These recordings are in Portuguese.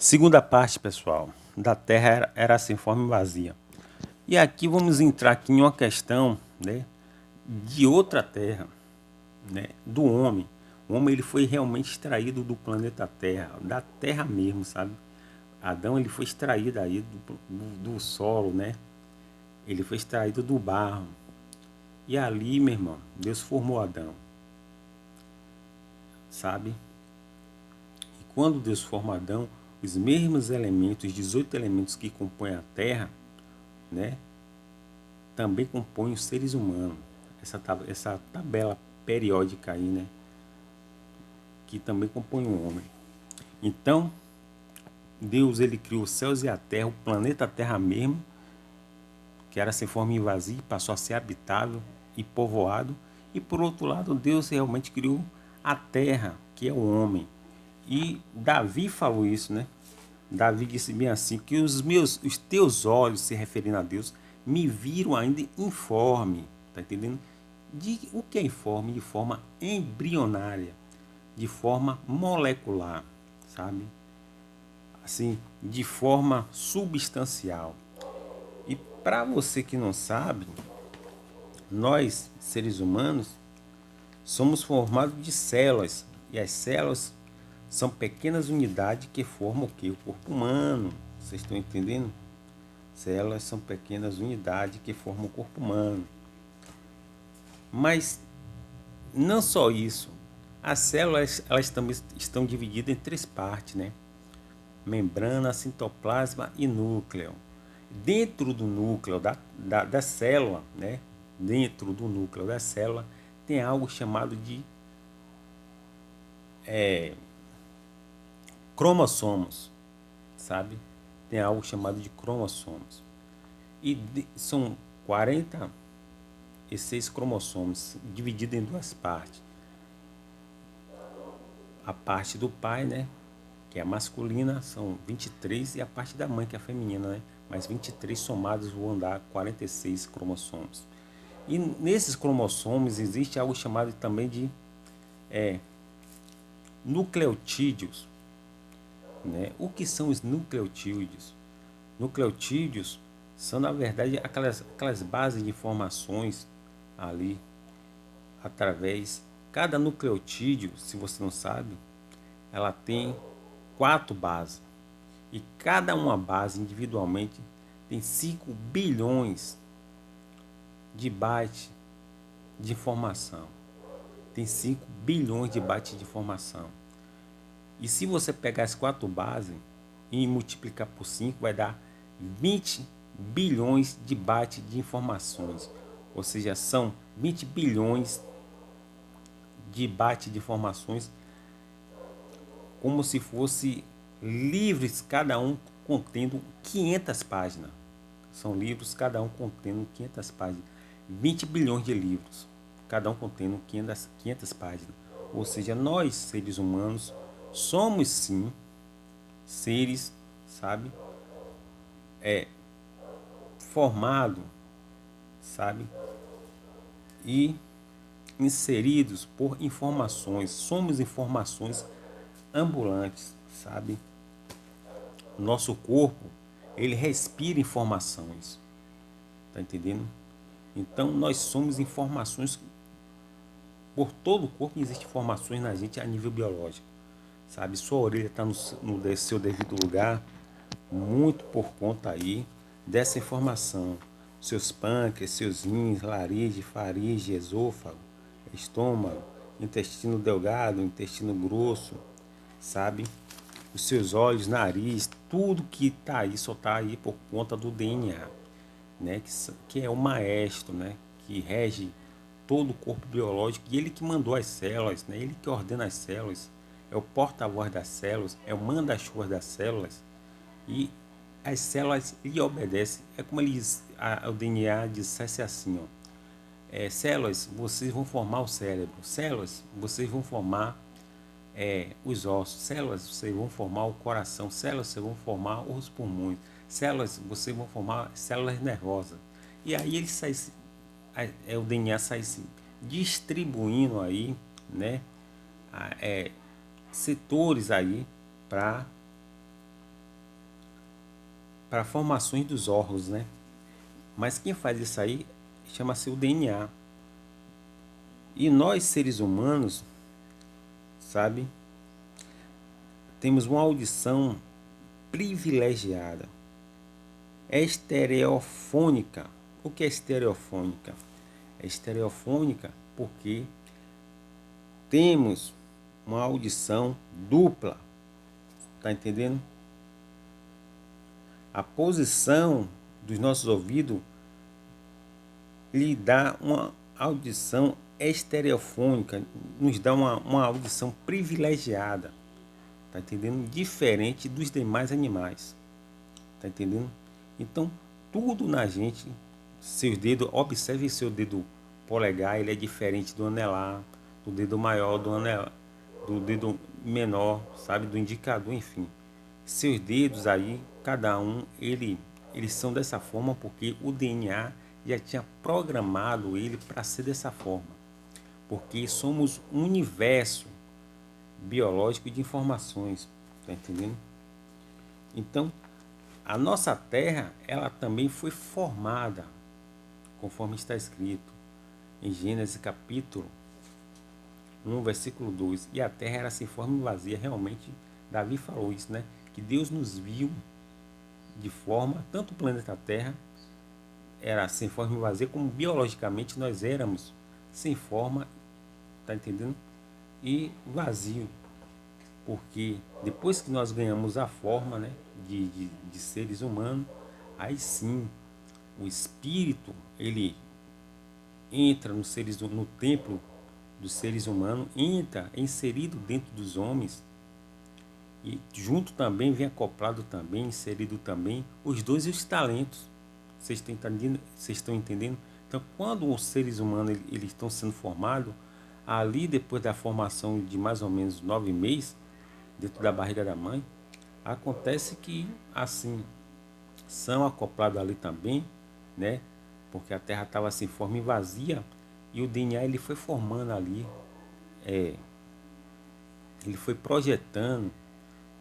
Segunda parte, pessoal, da Terra era sem forma e vazia. E aqui vamos entrar aqui em uma questão, né, de outra Terra, né, do homem. O homem ele foi realmente extraído do planeta Terra, da Terra mesmo, sabe? Adão ele foi extraído aí do solo, né? Ele foi extraído do barro. E ali, meu irmão, Deus formou Adão, sabe? E quando Deus forma Adão, os mesmos elementos, os 18 elementos que compõem a Terra, né, também compõem os seres humanos. Essa tabela periódica aí, né, que também compõe o homem. Então, Deus ele criou os céus e a terra, o planeta Terra mesmo, que era sem forma e vazio, passou a ser habitável e povoado. E por outro lado, Deus realmente criou a terra, que é o homem. E Davi falou isso, né? Davi disse bem assim, que os teus olhos, se referindo a Deus, me viram ainda informe, tá entendendo? De o que é informe? De forma embrionária, de forma molecular, sabe? Assim, de forma substancial. E para você que não sabe, nós, seres humanos, somos formados de células. E as células são pequenas unidades que formam o que? O corpo humano. Vocês estão entendendo? Células são pequenas unidades que formam o corpo humano. Mas não só isso. As células elas também estão divididas em três partes, né? Membrana, citoplasma e núcleo. Dentro do núcleo da célula, né? Dentro do núcleo da célula tem algo chamado de cromossomos, sabe? Tem algo chamado de cromossomos. São 46 cromossomos divididos em duas partes. A parte do pai, né, que é a masculina, são 23, e a parte da mãe, que é a feminina, né, mais 23 somados vão dar 46 cromossomos. E nesses cromossomos existe algo chamado também de nucleotídeos, né? O que são os nucleotídeos? Nucleotídeos são, na verdade, aquelas bases de informações ali, através. Cada nucleotídeo, se você não sabe, ela tem 4 bases. E cada uma base individualmente tem 5 bilhões de bytes de informação. Tem 5 bilhões de bytes de informação. E se você pegar as 4 bases e multiplicar por 5, vai dar 20 bilhões de bytes de informações. Ou seja, são 20 bilhões de bytes de informações, como se fosse livros, cada um contendo 500 páginas. São livros, cada um contendo 500 páginas. 20 bilhões de livros, cada um contendo 500 páginas. Ou seja, nós, seres humanos, somos sim seres, sabe, formado, sabe, e inseridos por informações. Somos informações ambulantes, sabe? Nosso corpo, ele respira informações, tá entendendo? Então nós somos informações. Por todo o corpo existem informações na gente a nível biológico, sabe? Sua orelha está no seu devido lugar, muito por conta aí dessa informação. Seus pâncreas, seus rins, laringe, faringe, esôfago, estômago, intestino delgado, intestino grosso, sabe? Os seus olhos, nariz, tudo que está aí só está aí por conta do DNA, né? Que é o maestro, né? Que rege todo o corpo biológico, e ele que mandou as células, né? Ele que ordena as células, é o porta-voz das células, é o manda-chuvas das células, e as células lhe obedecem. É como o DNA dissesse assim, ó, células, vocês vão formar o cérebro, células, vocês vão formar os ossos, células, vocês vão formar o coração, células, vocês vão formar os pulmões, células, vocês vão formar células nervosas. E aí ele sai, o DNA sai se distribuindo aí, né, setores aí para para formações dos órgãos, né? Mas quem faz isso aí chama-se o DNA. E nós, seres humanos, sabe, temos uma audição privilegiada. É estereofônica. O que é estereofônica? É estereofônica porque temos uma audição dupla. Tá entendendo? A posição dos nossos ouvidos lhe dá uma audição estereofônica, nos dá uma audição privilegiada. Tá entendendo? Diferente dos demais animais. Tá entendendo? Então, tudo na gente, seus dedos, observe seu dedo polegar, ele é diferente do anelar, do dedo maior, do anelar, do dedo menor, sabe, do indicador, enfim. Seus dedos aí, cada um, eles são dessa forma porque o DNA já tinha programado ele para ser dessa forma. Porque somos um universo biológico de informações, tá entendendo? Então, a nossa Terra, ela também foi formada, conforme está escrito em Gênesis capítulo 1, versículo 2. E a Terra era sem forma e vazia. Realmente, Davi falou isso, né? Que Deus nos viu de forma, tanto o planeta Terra era sem forma e vazia, como biologicamente nós éramos sem forma, tá entendendo? E vazio. Porque depois que nós ganhamos a forma, né, de seres humanos, aí sim o espírito ele entra no templo dos seres humanos, entra inserido dentro dos homens e junto também vem acoplado também, inserido também os dons e os talentos. Vocês estão entendendo? Então, quando os seres humanos eles estão sendo formados, ali depois da formação de mais ou menos 9 meses, dentro da barriga da mãe, acontece que assim são acoplados ali também, né? Porque a Terra estava sem forma e vazia e o DNA ele foi formando ali, ele foi projetando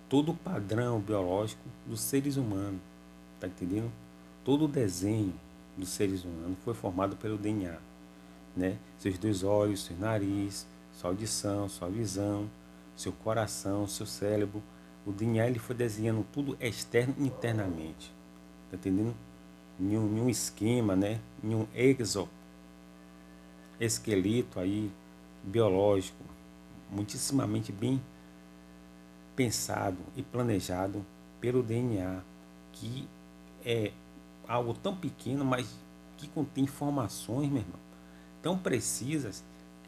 todo o padrão biológico dos seres humanos, tá entendendo? Todo o desenho dos seres humanos foi formado pelo DNA, né? Seus dois olhos, seu nariz, sua audição, sua visão, seu coração, seu cérebro. O DNA ele foi desenhando tudo externo e internamente, tá entendendo? Em um esquema, né? Em um exoesqueleto aí biológico, muitíssimamente bem pensado e planejado pelo DNA, que é algo tão pequeno, mas que contém informações, meu irmão, tão precisas,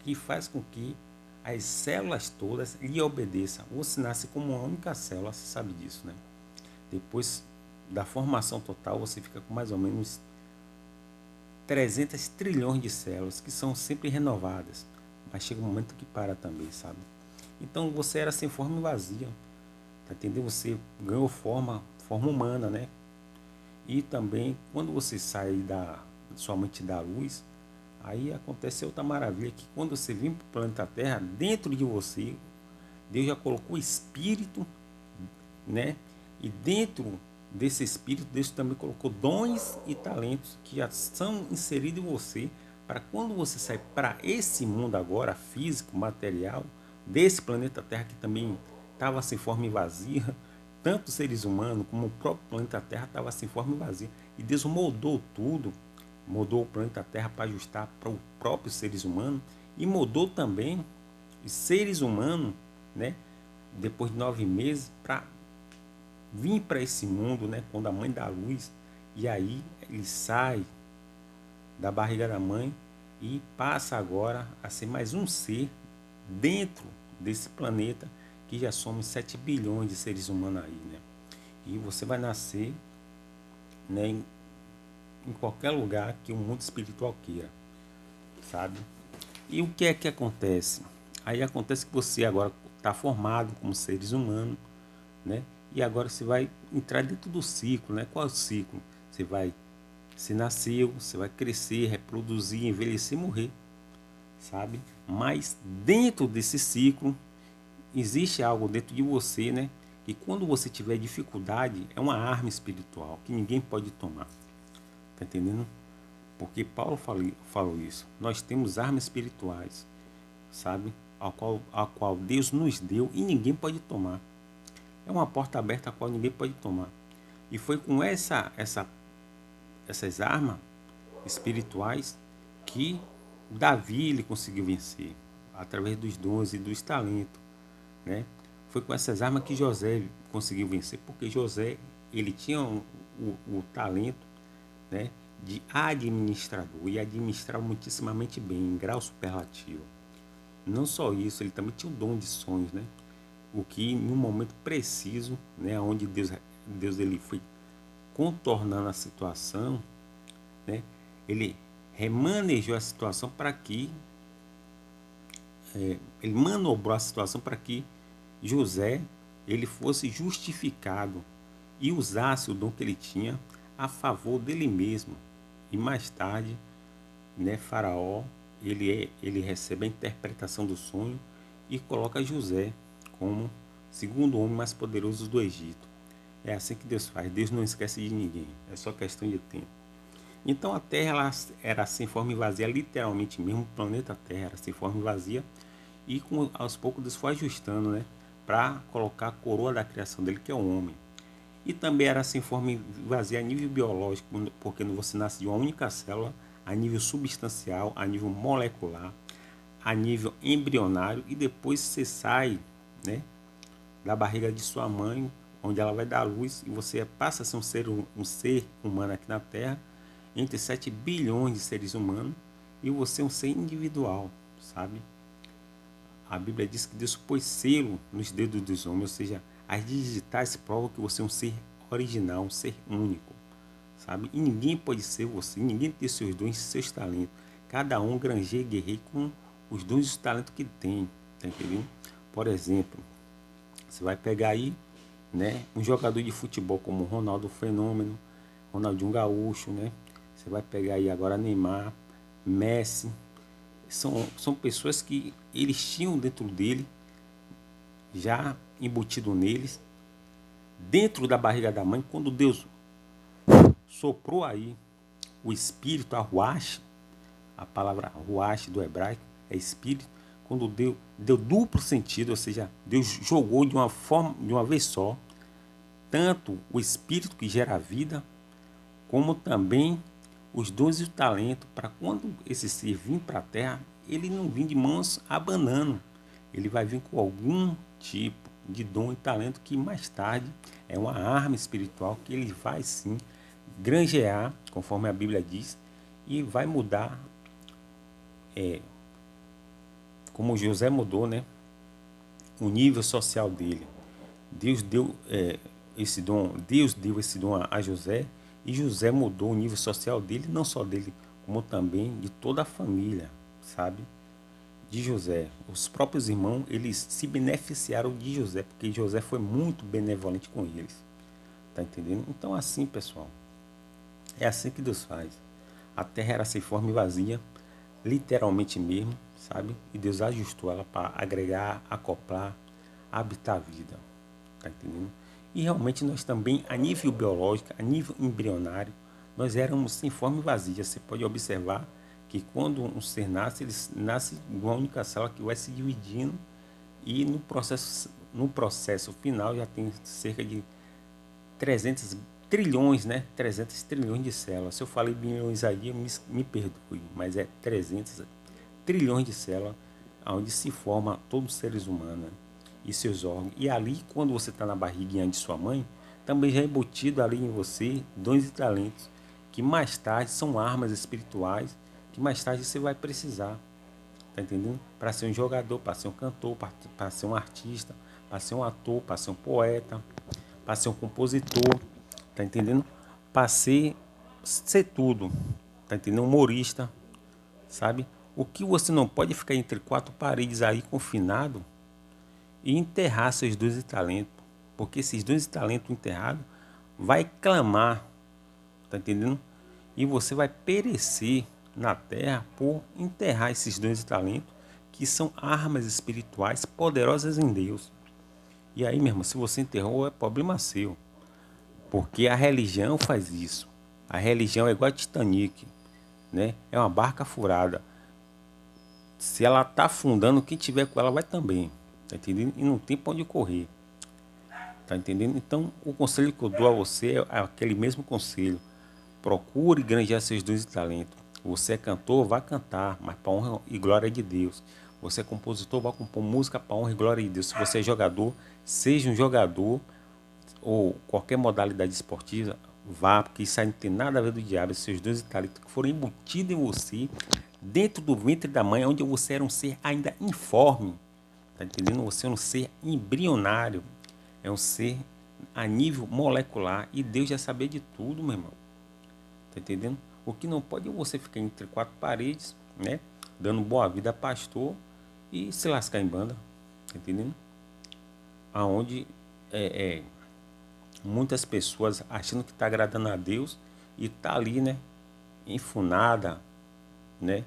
que faz com que as células todas lhe obedeçam. Você nasce como uma única célula, você sabe disso, né? Depois da formação total, você fica com mais ou menos 300 trilhões de células, que são sempre renovadas, mas chega um momento que para também, sabe? Então você era sem forma e vazia, tá entendendo? Você ganhou forma humana, né? E também, quando você sai sua mente da luz, aí acontece outra maravilha, que quando você vem para o planeta Terra, dentro de você, Deus já colocou o espírito, né? E dentro desse espírito, Deus também colocou dons e talentos que já são inseridos em você, para quando você sai para esse mundo agora, físico, material, desse planeta Terra que também estava sem forma e vazia, tanto os seres humanos como o próprio planeta Terra estava sem forma e vazia. E Deus moldou tudo, mudou o planeta Terra para ajustar para os próprios seres humanos e mudou também os seres humanos, né, depois de 9 meses, para vir para esse mundo, né, quando a mãe dá luz, e aí ele sai da barriga da mãe e passa agora a ser mais um ser dentro desse planeta que já somos 7 bilhões de seres humanos aí, né? E você vai nascer, né, em qualquer lugar que o mundo espiritual queira, sabe? E o que é que acontece? Aí acontece que você agora está formado como seres humanos, né? E agora você vai entrar dentro do ciclo, né? Qual é o ciclo? Você nasceu, você vai crescer, reproduzir, envelhecer e morrer, sabe? Mas dentro desse ciclo existe algo dentro de você, né? que quando você tiver dificuldade, é uma arma espiritual que ninguém pode tomar. Tá entendendo? Porque Paulo falou isso. Nós temos armas espirituais, sabe? A qual Deus nos deu e ninguém pode tomar. É uma porta aberta a qual ninguém pode tomar. E foi com essas armas espirituais que Davi ele conseguiu vencer, através dos dons e dos talentos, né? Foi com essas armas que José conseguiu vencer, porque José ele tinha o talento, né, de administrador e administrar muitíssimamente bem, em grau superlativo. Não só isso, ele também tinha o dom de sonhos, né? O que no momento preciso, né, onde Deus ele foi contornando a situação, né? Ele remanejou a situação para que ele manobrou a situação para que José ele fosse justificado e usasse o dom que ele tinha a favor dele mesmo. E mais tarde, né, Faraó ele recebe a interpretação do sonho e coloca José como segundo homem mais poderoso do Egito. É assim que Deus faz. Deus não esquece de ninguém. É só questão de tempo. Então a Terra ela era sem forma e vazia, literalmente mesmo, o planeta Terra era sem forma e vazia, e aos poucos Deus foi ajustando, né, para colocar a coroa da criação dele, que é o homem. E também era sem forma e vazia a nível biológico, porque você nasce de uma única célula, a nível substancial, a nível molecular, a nível embrionário, e depois você sai, né, da barriga de sua mãe, onde ela vai dar à luz, e você passa a ser um ser humano aqui na Terra, entre 7 bilhões de seres humanos, e você é um ser individual, sabe? A Bíblia diz que Deus pôs selo nos dedos dos homens, ou seja, as digitais provam que você é um ser original, um ser único, sabe? E ninguém pode ser você, ninguém tem seus dons, seus talentos. Cada um granjeia e guerreia com os dons e os talentos que tem, tá entendendo? Por exemplo, você vai pegar aí, né, um jogador de futebol como Ronaldo Fenômeno, Ronaldinho Gaúcho, né? Você vai pegar aí agora Neymar, Messi. São pessoas que eles tinham dentro dele, já embutido neles, dentro da barriga da mãe, quando Deus soprou aí o espírito, a ruach, a palavra ruach do hebraico é espírito, quando deu duplo sentido, ou seja, Deus jogou de uma vez só, tanto o espírito que gera a vida, como também os dons e o talento, para quando esse ser vir para a terra, ele não vir de mãos abanando, ele vai vir com algum tipo de dom e talento que mais tarde é uma arma espiritual que ele vai sim granjear, conforme a Bíblia diz, e vai mudar, como José mudou, né, o nível social dele. Deus deu esse dom a José, e José mudou o nível social dele, não só dele, como também de toda a família, sabe? De José. Os próprios irmãos, eles se beneficiaram de José, porque José foi muito benevolente com eles. Tá entendendo? Então assim, pessoal, é assim que Deus faz. A terra era sem forma e vazia, literalmente mesmo, sabe? E Deus ajustou ela para agregar, acoplar, habitar a vida. Tá entendendo? E realmente nós também, a nível biológico, a nível embrionário, nós éramos sem forma e vazia. Você pode observar que quando um ser nasce, ele nasce de uma única célula que vai se dividindo, e no processo final já tem cerca de 300 trilhões, né? 300 trilhões de células. Se eu falei bilhões aí, me perdoe, mas é 300 trilhões de células, onde se forma todos os seres humanos, né, e seus órgãos. E ali, quando você está na barriguinha de sua mãe, também já é embutido ali em você dons e talentos, que mais tarde são armas espirituais, que mais tarde você vai precisar, tá entendendo? Para ser um jogador, para ser um cantor, para ser um artista, para ser um ator, para ser um poeta, para ser um compositor, tá entendendo? Para ser tudo, tá entendendo? Um humorista, sabe? O que você não pode ficar entre quatro paredes aí confinado e enterrar seus dons e talentos, porque esses dons e talentos enterrados vai clamar, tá entendendo? E você vai perecer na terra por enterrar esses dons e talentos, que são armas espirituais poderosas em Deus. E aí, meu irmão, se você enterrou, é problema seu. Porque a religião faz isso. A religião é igual a Titanic, né? É uma barca furada. Se ela tá afundando, quem tiver com ela vai também. Tá entendendo? E não tem pra onde correr. Tá entendendo? Então, o conselho que eu dou a você é aquele mesmo conselho. Procure granjear seus dons e talentos. Você é cantor, vá cantar, mas para honra e glória de Deus. Você é compositor, vá compor música para honra e glória de Deus. Se você é jogador, seja um jogador ou qualquer modalidade esportiva, vá, porque isso aí não tem nada a ver do diabo. Seus dons e talentos que foram embutidos em você, dentro do ventre da mãe, onde você era um ser ainda informe. Tá entendendo? Você é um ser embrionário, é um ser a nível molecular e Deus já sabia de tudo, meu irmão. Tá entendendo? O que não pode é você ficar entre quatro paredes, né? Dando boa vida a pastor e se lascar em banda. Tá entendendo? Aonde muitas pessoas achando que está agradando a Deus e tá ali, né? Enfunada, né?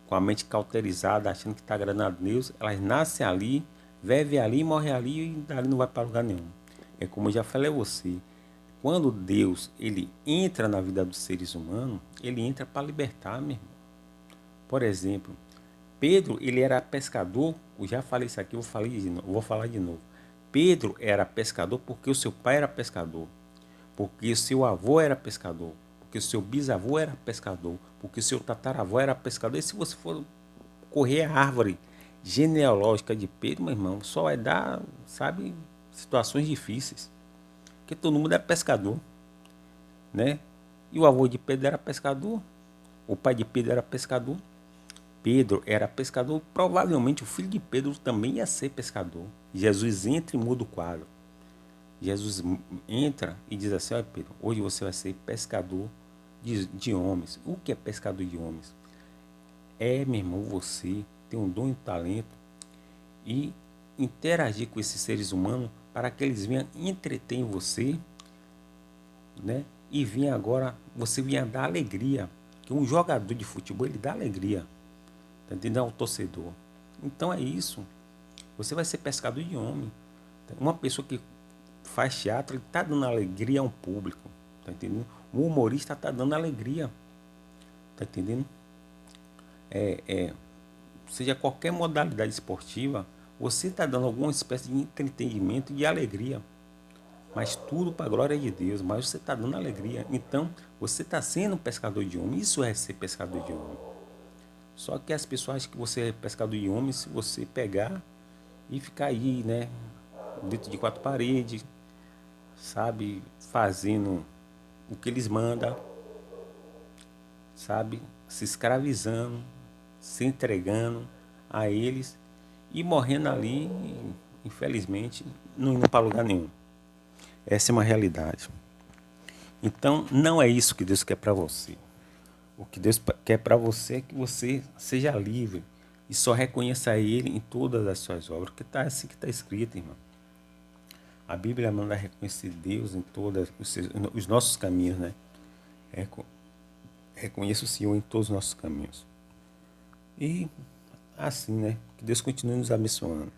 Com a mente cauterizada, achando que está agradando a Deus. Elas nascem ali, vivem ali, morrem ali e dali não vai para lugar nenhum. É como eu já falei a você. Quando Deus ele entra na vida dos seres humanos, ele entra para libertar, meu irmão. Por exemplo, Pedro ele era pescador. Eu já falei isso aqui, vou falar de novo. Pedro era pescador porque o seu pai era pescador, porque o seu avô era pescador, porque o seu bisavô era pescador, porque o seu tataravô era pescador. E se você for correr a árvore genealógica de Pedro, meu irmão, só vai dar, sabe, situações difíceis. Porque todo mundo é pescador, né? E o avô de Pedro era pescador, o pai de Pedro era pescador, Pedro era pescador, provavelmente o filho de Pedro também ia ser pescador. Jesus entra e muda o quadro. Jesus entra e diz assim: olha Pedro, hoje você vai ser pescador de homens. O que é pescador de homens? É, meu irmão, você tem um dom e um talento e interagir com esses seres humanos para que eles venham entreter em você, né? E vinha agora, você vinha dar alegria. Que um jogador de futebol, ele dá alegria. Tá entendendo? Ao torcedor. Então é isso. Você vai ser pescador de homem. Uma pessoa que faz teatro, ele tá dando alegria a um público. Tá entendendo? Um humorista tá dando alegria. Tá entendendo? Seja qualquer modalidade esportiva, você está dando alguma espécie de entretenimento e de alegria. Mas tudo para a glória de Deus. Mas você está dando alegria. Então, você está sendo um pescador de homem. Isso é ser pescador de homem. Só que as pessoas acham que você é pescador de homem se você pegar e ficar aí, né? Dentro de quatro paredes, sabe? Fazendo o que eles mandam, sabe? Se escravizando, se entregando a eles e morrendo ali, infelizmente, não indo para lugar nenhum. Essa é uma realidade. Então, não é isso que Deus quer para você. O que Deus quer para você é que você seja livre e só reconheça Ele em todas as suas obras. Que tá assim que está escrito, irmão. A Bíblia manda reconhecer Deus em todos os nossos caminhos, né? Reconheça o Senhor em todos os nossos caminhos. E assim, né? Que Deus continue nos abençoando.